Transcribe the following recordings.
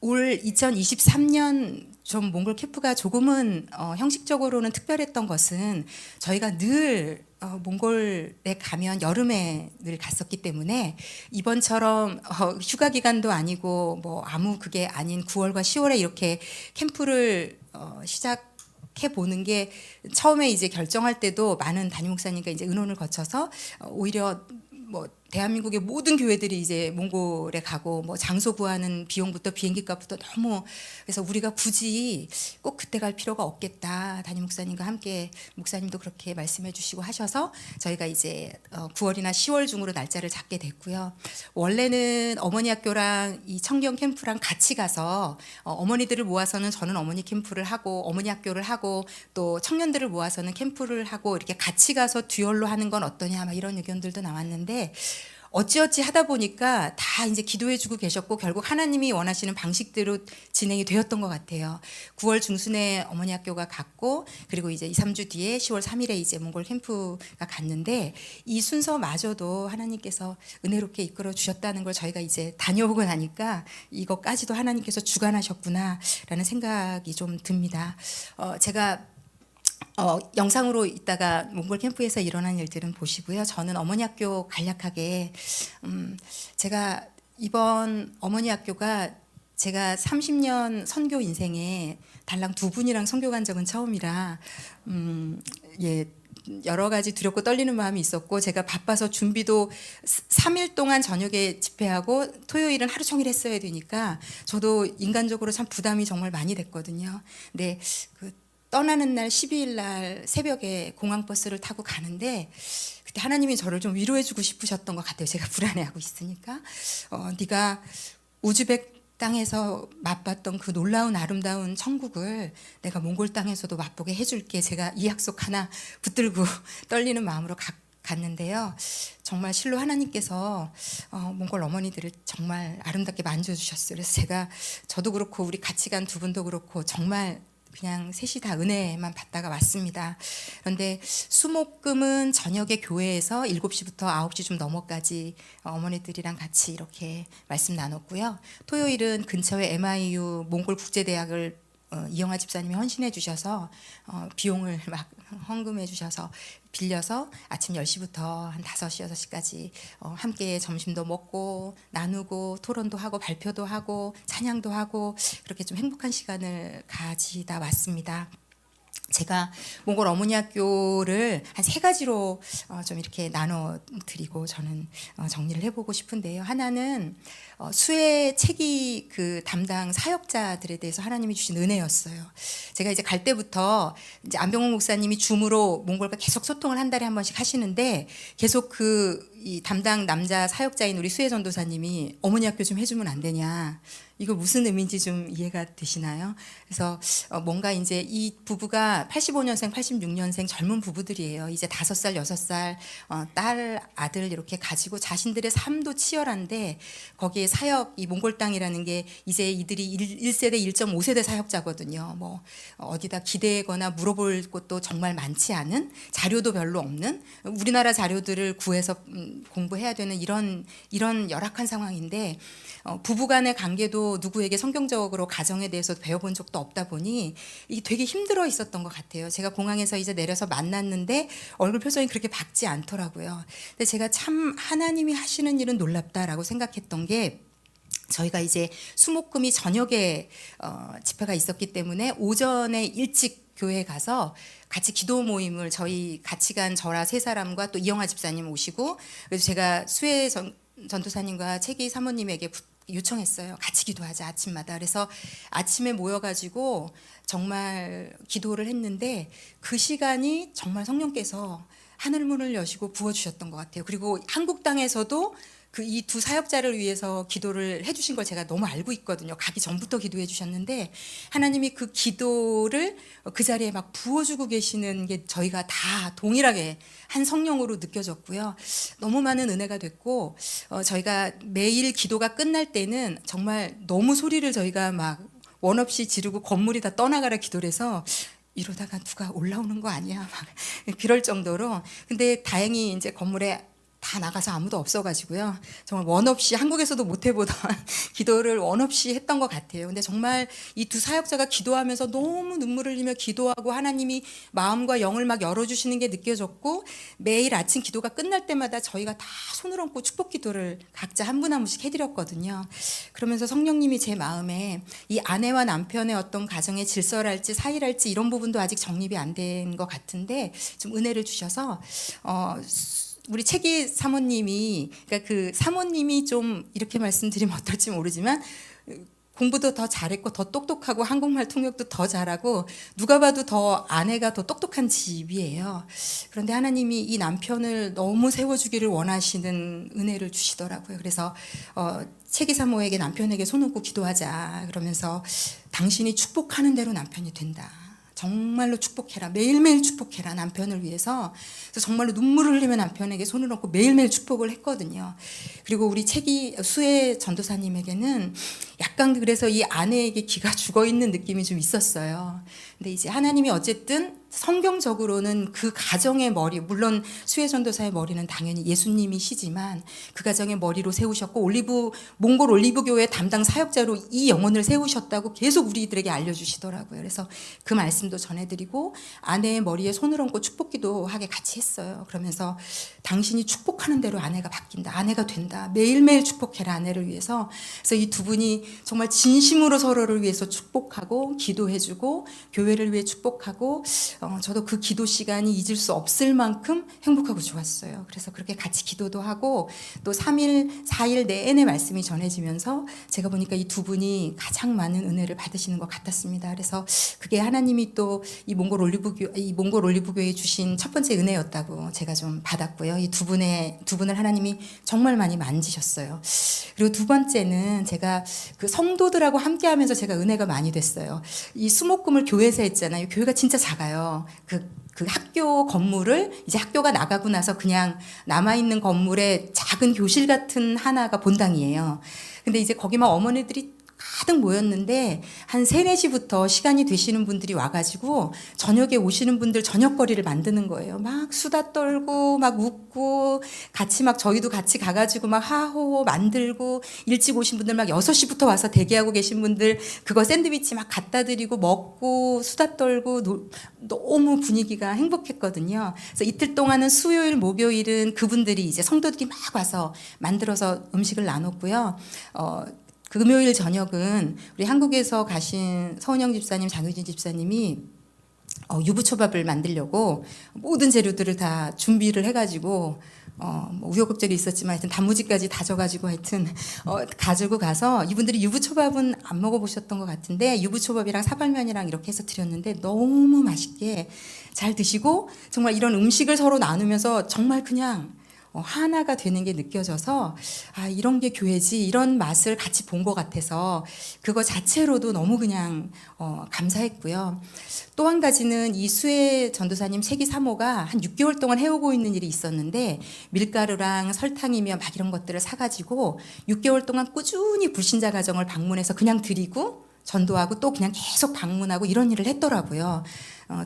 올 2023년 좀 몽골 캠프가 조금은 형식적으로는 특별했던 것은 저희가 늘 몽골에 가면 여름에 늘 갔었기 때문에 이번처럼 휴가 기간도 아니고 뭐 아무 그게 아닌 9월과 10월에 이렇게 캠프를 시작해 보는 게 처음에 이제 결정할 때도 많은 담임 목사님과 이제 의논을 거쳐서 오히려 뭐 대한민국의 모든 교회들이 이제 몽골에 가고 뭐 장소 구하는 비용부터 비행기 값부터 너무, 그래서 우리가 굳이 꼭 그때 갈 필요가 없겠다. 담임 목사님과 함께 목사님도 그렇게 말씀해 주시고 하셔서 저희가 이제 9월이나 10월 중으로 날짜를 잡게 됐고요. 원래는 어머니 학교랑 이 청경 캠프랑 같이 가서 어머니들을 모아서는 저는 어머니 캠프를 하고 어머니 학교를 하고 또 청년들을 모아서는 캠프를 하고 이렇게 같이 가서 듀얼로 하는 건 어떠냐 막 이런 의견들도 나왔는데 어찌어찌 하다 보니까 다 이제 기도해주고 계셨고 결국 하나님이 원하시는 방식대로 진행이 되었던 것 같아요. 9월 중순에 어머니 학교가 갔고 그리고 이제 2, 3주 뒤에 10월 3일에 이제 몽골 캠프가 갔는데 이 순서마저도 하나님께서 은혜롭게 이끌어 주셨다는 걸 저희가 이제 다녀오고 나니까 이것까지도 하나님께서 주관하셨구나라는 생각이 좀 듭니다. 제가 영상으로 이따가 몽골 캠프에서 일어난 일들은 보시고요. 저는 어머니 학교 간략하게 제가 이번 어머니 학교가 제가 30년 선교 인생에 달랑 두 분이랑 선교 간 적은 처음이라 여러 가지 두렵고 떨리는 마음이 있었고 제가 바빠서 준비도 3일 동안 저녁에 집회하고 토요일은 하루 종일 했어야 되니까 저도 인간적으로 참 부담이 정말 많이 됐거든요. 근데 떠나는 날 12일 날 새벽에 공항버스를 타고 가는데 그때 하나님이 저를 좀 위로해주고 싶으셨던 것 같아요. 제가 불안해하고 있으니까 네가 우즈벡 땅에서 맛봤던 그 놀라운 아름다운 천국을 내가 몽골 땅에서도 맛보게 해줄게. 제가 이 약속 하나 붙들고 떨리는 마음으로 갔는데요. 정말 실로 하나님께서 몽골 어머니들을 정말 아름답게 만져주셨어요. 그래서 저도 그렇고 우리 같이 간 두 분도 그렇고 정말 그냥 셋이 다 은혜만 받다가 왔습니다. 그런데 수목금은 저녁에 교회에서 7시부터 9시 좀 넘어까지 어머니들이랑 같이 이렇게 말씀 나눴고요. 토요일은 근처에 MIU 몽골 국제대학을 이영하 집사님이 헌신해 주셔서 비용을 막 헌금해 주셔서 빌려서 아침 10시부터 한 5시, 6시까지 함께 점심도 먹고 나누고 토론도 하고 발표도 하고 찬양도 하고 그렇게 좀 행복한 시간을 가지다 왔습니다. 제가 몽골 어머니 학교를 한 3가지로 좀 이렇게 나눠 드리고 저는 정리를 해보고 싶은데요. 하나는 수혜 체기 그 담당 사역자들에 대해서 하나님이 주신 은혜였어요. 제가 이제 갈 때부터 이제 안병훈 목사님이 줌으로 몽골과 계속 소통을 한 달에 한 번씩 하시는데 계속 이 담당 남자 사역자인 우리 수혜 전도사님이 어머니 학교 좀 해주면 안 되냐. 이거 무슨 의미인지 좀 이해가 되시나요? 그래서 뭔가 이제 이 부부가 85년생, 86년생 젊은 부부들이에요. 이제 5살, 6살 딸, 아들 이렇게 가지고 자신들의 삶도 치열한데 거기에 사역, 이 몽골 땅이라는 게 이제 이들이 1세대, 1.5세대 사역자거든요. 뭐 어디다 기대거나 물어볼 것도 정말 많지 않은, 자료도 별로 없는, 우리나라 자료들을 구해서 공부해야 되는 이런 열악한 상황인데 부부간의 관계도 누구에게 성경적으로 가정에 대해서 배워본 적도 없다 보니 이게 되게 힘들어 있었던 것 같아요. 제가 공항에서 이제 내려서 만났는데 얼굴 표정이 그렇게 밝지 않더라고요. 근데 제가 참 하나님이 하시는 일은 놀랍다라고 생각했던 게 저희가 이제 수목금이 저녁에 집회가 있었기 때문에 오전에 일찍 교회에 가서 같이 기도 모임을 저희 같이 간 저라 3사람과 또 이영하 집사님 오시고 그래서 제가 수혜 전도사님과 채기 사모님에게 요청했어요. 같이 기도하자 아침마다. 그래서 아침에 모여가지고 정말 기도를 했는데 그 시간이 정말 성령께서 하늘문을 여시고 부어주셨던 것 같아요. 그리고 한국 땅에서도 이 두 사역자를 위해서 기도를 해주신 걸 제가 너무 알고 있거든요. 가기 전부터 기도해 주셨는데 하나님이 그 기도를 그 자리에 막 부어주고 계시는 게 저희가 다 동일하게 한 성령으로 느껴졌고요. 너무 많은 은혜가 됐고 저희가 매일 기도가 끝날 때는 정말 너무 소리를 저희가 막 원 없이 지르고 건물이 다 떠나가라 기도를 해서 이러다가 누가 올라오는 거 아니야 막 그럴 정도로. 근데 다행히 이제 건물에 다 나가서 아무도 없어가지고요. 정말 원 없이 한국에서도 못 해보던 기도를 원 없이 했던 것 같아요. 근데 정말 이 두 사역자가 기도하면서 너무 눈물을 흘리며 기도하고 하나님이 마음과 영을 막 열어주시는 게 느껴졌고 매일 아침 기도가 끝날 때마다 저희가 다 손을 얹고 축복 기도를 각자 한 분 한 분씩 해드렸거든요. 그러면서 성령님이 제 마음에 이 아내와 남편의 어떤 가정의 질서랄지 사이랄지 이런 부분도 아직 정립이 안 된 것 같은데 좀 은혜를 주셔서 우리 채기 사모님이 그러니까 그 사모님이 좀 이렇게 말씀드리면 어떨지 모르지만 공부도 더 잘했고 더 똑똑하고 한국말 통역도 더 잘하고 누가 봐도 더 아내가 더 똑똑한 집이에요. 그런데 하나님이 이 남편을 너무 세워주기를 원하시는 은혜를 주시더라고요. 그래서 채기 사모에게 남편에게 손 얹고 기도하자 그러면서 당신이 축복하는 대로 남편이 된다. 정말로 축복해라. 매일매일 축복해라. 남편을 위해서. 그래서 정말로 눈물을 흘리며 남편에게 손을 얹고 매일매일 축복을 했거든요. 그리고 우리 채기 수혜 전도사님에게는 약간 그래서 이 아내에게 기가 죽어 있는 느낌이 좀 있었어요. 근데 이제 하나님이 어쨌든 성경적으로는 그 가정의 머리, 물론 수혜 전도사의 머리는 당연히 예수님이시지만 그 가정의 머리로 세우셨고 몽골 올리브교회 담당 사역자로 이 영혼을 세우셨다고 계속 우리들에게 알려주시더라고요. 그래서 그 말씀도 전해드리고 아내의 머리에 손을 얹고 축복기도 하게 같이 했어요. 그러면서 당신이 축복하는 대로 아내가 바뀐다. 아내가 된다. 매일매일 축복해라 아내를 위해서. 그래서 이 두 분이 정말 진심으로 서로를 위해서 축복하고 기도해주고 교회를 위해 축복하고 저도 그 기도 시간이 잊을 수 없을 만큼 행복하고 좋았어요. 그래서 그렇게 같이 기도도 하고 또 3일, 4일 내내 말씀이 전해지면서 제가 보니까 이 두 분이 가장 많은 은혜를 받으시는 것 같았습니다. 그래서 그게 하나님이 또 이 몽골 올리브교회에 주신 첫 번째 은혜였다고 제가 좀 받았고요. 이 두 분을 하나님이 정말 많이 만지셨어요. 그리고 두 번째는 제가 그 성도들하고 함께하면서 제가 은혜가 많이 됐어요. 이 수목금을 교회에서 했잖아요. 교회가 진짜 작아요. 그 학교 건물을 이제 학교가 나가고 나서 그냥 남아있는 건물에 작은 교실 같은 하나가 본당이에요. 근데 이제 거기만 어머니들이 가득 모였는데 한 3, 4시부터 시간이 되시는 분들이 와가지고 저녁에 오시는 분들 저녁거리를 만드는 거예요. 막 수다 떨고 막 웃고 같이 막 저희도 같이 가가지고 막 하호 만들고 일찍 오신 분들 막 6시부터 와서 대기하고 계신 분들 그거 샌드위치 막 갖다 드리고 먹고 수다 떨고 너무 분위기가 행복했거든요. 그래서 이틀 동안은 수요일 목요일은 그분들이 이제 성도들이 막 와서 만들어서 음식을 나눴고요. 금요일 저녁은 우리 한국에서 가신 서은영 집사님, 장효진 집사님이 유부초밥을 만들려고 모든 재료들을 다 준비를 해가지고 뭐 우여곡절이 있었지만 하여튼 단무지까지 다져가지고 하여튼 가지고 가서 이분들이 유부초밥은 안 먹어보셨던 것 같은데 유부초밥이랑 사발면이랑 이렇게 해서 드렸는데 너무 맛있게 잘 드시고 정말 이런 음식을 서로 나누면서 정말 그냥 하나가 되는 게 느껴져서 이런 게 교회지 이런 맛을 같이 본 것 같아서 그거 자체로도 너무 그냥 감사했고요. 또 한 가지는 이 수혜 전도사님 채기 사모가 한 6개월 동안 해오고 있는 일이 있었는데 밀가루랑 설탕이며 막 이런 것들을 사가지고 6개월 동안 꾸준히 불신자 가정을 방문해서 그냥 드리고 전도하고 또 그냥 계속 방문하고 이런 일을 했더라고요.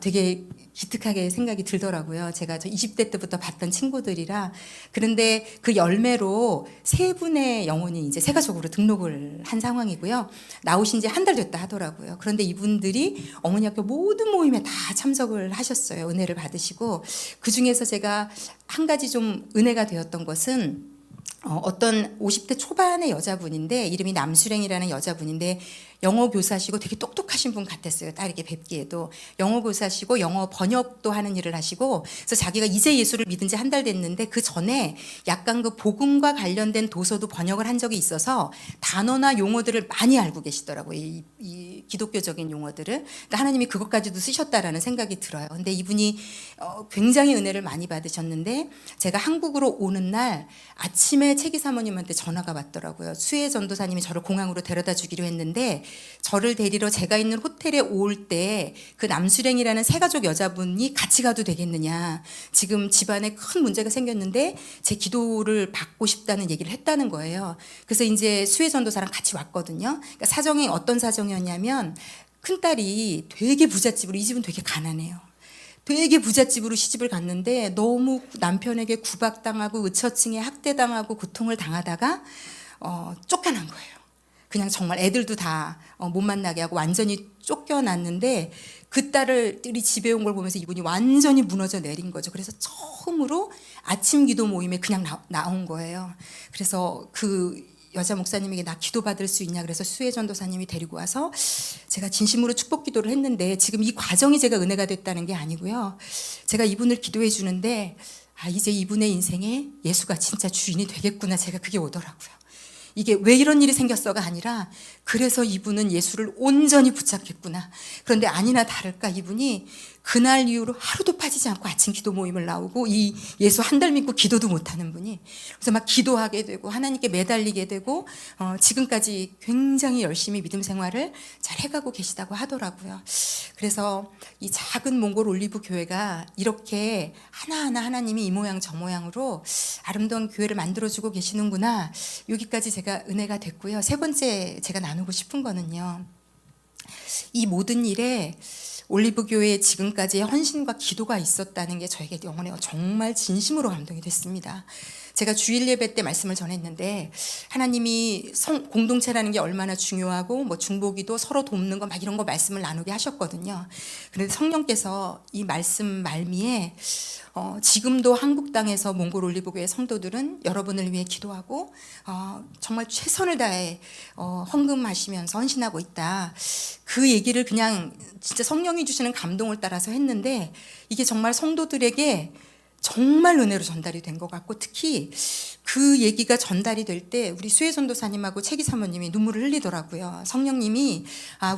되게 기특하게 생각이 들더라고요. 제가 저 20대 때부터 봤던 친구들이라. 그런데 그 열매로 3분의 영혼이 이제 세가족으로 등록을 한 상황이고요. 나오신 지 한 달 됐다 하더라고요. 그런데 이분들이 어머니 학교 모든 모임에 다 참석을 하셨어요. 은혜를 받으시고. 그 중에서 제가 한 가지 좀 은혜가 되었던 것은 어떤 50대 초반의 여자분인데 이름이 남수랭이라는 여자분인데 영어 교사시고 되게 똑똑하신 분 같았어요. 딱 이렇게 뵙기에도 영어 교사시고 영어 번역도 하는 일을 하시고 그래서 자기가 이제 예수를 믿은 지 한 달 됐는데 그 전에 약간 그 복음과 관련된 도서도 번역을 한 적이 있어서 단어나 용어들을 많이 알고 계시더라고요. 이 기독교적인 용어들을. 그러니까 하나님이 그것까지도 쓰셨다라는 생각이 들어요. 근데 이분이 굉장히 은혜를 많이 받으셨는데 제가 한국으로 오는 날 아침에 채기 사모님한테 전화가 왔더라고요. 수혜 전도사님이 저를 공항으로 데려다 주기로 했는데 저를 데리러 제가 있는 호텔에 올 때 그 남수랭이라는 새가족 여자분이 같이 가도 되겠느냐. 지금 집안에 큰 문제가 생겼는데 제 기도를 받고 싶다는 얘기를 했다는 거예요. 그래서 이제 수혜 전도사랑 같이 왔거든요. 그러니까 사정이 어떤 사정이었냐면 큰딸이 되게 부잣집으로 이 집은 되게 가난해요. 되게 부잣집으로 시집을 갔는데 너무 남편에게 구박당하고 의처증에 학대당하고 고통을 당하다가 쫓겨난 거예요. 그냥 정말 애들도 다 못 만나게 하고 완전히 쫓겨났는데 그 딸이 집에 온 걸 보면서 이분이 완전히 무너져 내린 거죠. 그래서 처음으로 아침 기도 모임에 그냥 나온 거예요. 그래서 그 여자 목사님에게 나 기도받을 수 있냐 그래서 수혜 전도사님이 데리고 와서 제가 진심으로 축복 기도를 했는데 지금 이 과정이 제가 은혜가 됐다는 게 아니고요. 제가 이분을 기도해 주는데 이제 이분의 인생에 예수가 진짜 주인이 되겠구나, 제가 그게 오더라고요. 이게 왜 이런 일이 생겼어가 아니라 그래서 이분은 예수를 온전히 붙잡겠구나. 그런데 아니나 다를까 이분이 그날 이후로 하루도 빠지지 않고 아침 기도 모임을 나오고 이 예수 한 달 믿고 기도도 못하는 분이 그래서 막 기도하게 되고 하나님께 매달리게 되고 지금까지 굉장히 열심히 믿음 생활을 잘 해가고 계시다고 하더라고요. 그래서 이 작은 몽골 올리브 교회가 이렇게 하나하나 하나님이 이 모양 저 모양으로 아름다운 교회를 만들어주고 계시는구나. 여기까지 제가 은혜가 됐고요. 세 번째 제가 나누고 싶은 거는요. 이 모든 일에 올리브 교회에 지금까지의 헌신과 기도가 있었다는 게 저에게 영혼에 정말 진심으로 감동이 됐습니다. 제가 주일 예배 때 말씀을 전했는데 하나님이 공동체라는 게 얼마나 중요하고 뭐 중보기도 서로 돕는 거 막 이런 거 말씀을 나누게 하셨거든요. 그런데 성령께서 이 말씀 말미에 지금도 한국 땅에서 몽골 올리브교회 성도들은 여러분을 위해 기도하고 정말 최선을 다해 헌금하시면서 헌신하고 있다. 그 얘기를 그냥 진짜 성령이 주시는 감동을 따라서 했는데 이게 정말 성도들에게 정말 은혜로 전달이 된 것 같고 특히 그 얘기가 전달이 될 때 우리 수혜 전도사님하고 채기 사모님이 눈물을 흘리더라고요. 성령님이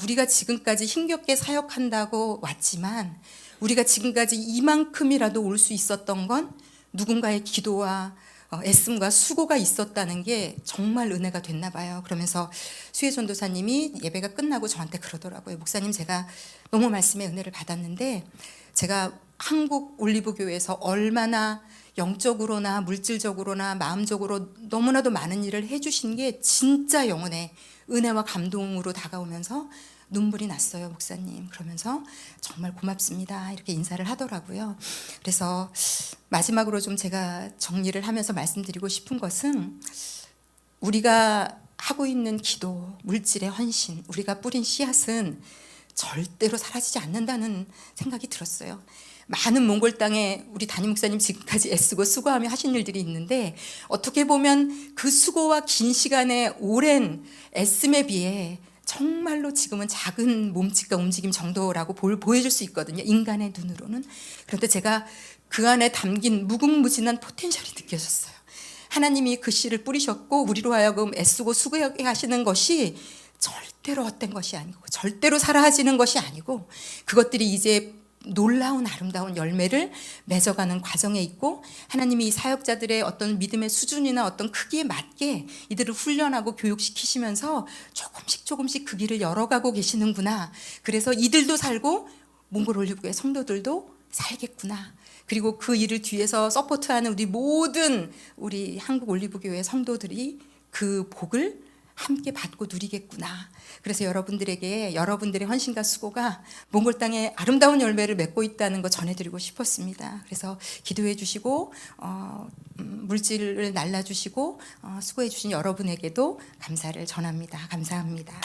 우리가 지금까지 힘겹게 사역한다고 왔지만 우리가 지금까지 이만큼이라도 올 수 있었던 건 누군가의 기도와 애씀과 수고가 있었다는 게 정말 은혜가 됐나 봐요. 그러면서 수혜 전도사님이 예배가 끝나고 저한테 그러더라고요. 목사님, 제가 너무 말씀의 은혜를 받았는데 제가 한국 올리브 교회에서 얼마나 영적으로나 물질적으로나 마음적으로 너무나도 많은 일을 해주신 게 진짜 영혼의 은혜와 감동으로 다가오면서 눈물이 났어요, 목사님. 그러면서 정말 고맙습니다, 이렇게 인사를 하더라고요. 그래서 마지막으로 좀 제가 정리를 하면서 말씀드리고 싶은 것은 우리가 하고 있는 기도, 물질의 헌신, 우리가 뿌린 씨앗은 절대로 사라지지 않는다는 생각이 들었어요. 많은 몽골 땅에 우리 담임 목사님 지금까지 애쓰고 수고하며 하신 일들이 있는데 어떻게 보면 그 수고와 긴 시간의 오랜 애씀에 비해 정말로 지금은 작은 몸짓과 움직임 정도라고 보여줄 수 있거든요, 인간의 눈으로는. 그런데 제가 그 안에 담긴 무궁무진한 포텐셜이 느껴졌어요. 하나님이 그 씨를 뿌리셨고 우리로 하여금 애쓰고 수고하게 하시는 것이 절대로 헛된 것이 아니고 절대로 사라지는 것이 아니고 그것들이 이제 놀라운 아름다운 열매를 맺어가는 과정에 있고 하나님이 이 사역자들의 어떤 믿음의 수준이나 어떤 크기에 맞게 이들을 훈련하고 교육시키시면서 조금씩 그 길을 열어가고 계시는구나. 그래서 이들도 살고 몽골 올리브교회 성도들도 살겠구나. 그리고 그 일을 뒤에서 서포트하는 우리 모든 우리 한국 올리브교회 성도들이 그 복을 함께 받고 누리겠구나. 그래서 여러분들에게 여러분들의 헌신과 수고가 몽골 땅에 아름다운 열매를 맺고 있다는 거 전해드리고 싶었습니다. 그래서 기도해 주시고 물질을 날라주시고 수고해 주신 여러분에게도 감사를 전합니다. 감사합니다.